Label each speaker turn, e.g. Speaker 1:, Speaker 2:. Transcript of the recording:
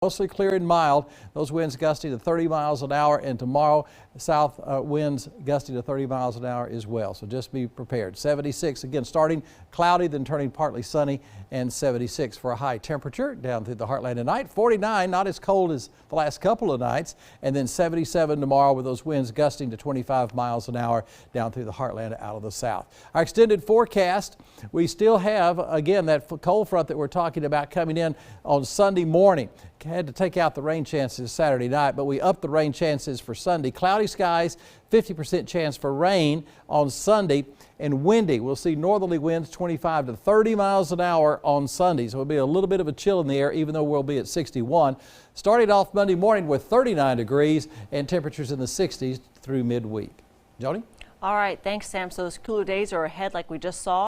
Speaker 1: Mostly clear and mild. Those winds gusting to 30 miles an hour, and tomorrow south winds gusting to 30 miles an hour as well. So just be prepared. 76 again, starting cloudy, then turning partly sunny, and 76 for a high temperature down through the heartland tonight. 49, not as cold as the last couple of nights, and then 77 tomorrow with those winds gusting to 25 miles an hour down through the heartland out of the south. Our extended forecast, we still have again that cold front that we're talking about coming in on Sunday morning. Had to take out the rain chances Saturday night, but we upped the rain chances for Sunday. Cloudy skies, 50% chance for rain on Sunday, and windy. We'll see northerly winds 25 to 30 miles an hour on Sunday. So it'll be a little bit of a chill in the air, even though we'll be at 61. Starting off Monday morning with 39 degrees and temperatures in the 60s through midweek. Joni?
Speaker 2: All right, thanks, Sam. So those cooler days are ahead like we just saw.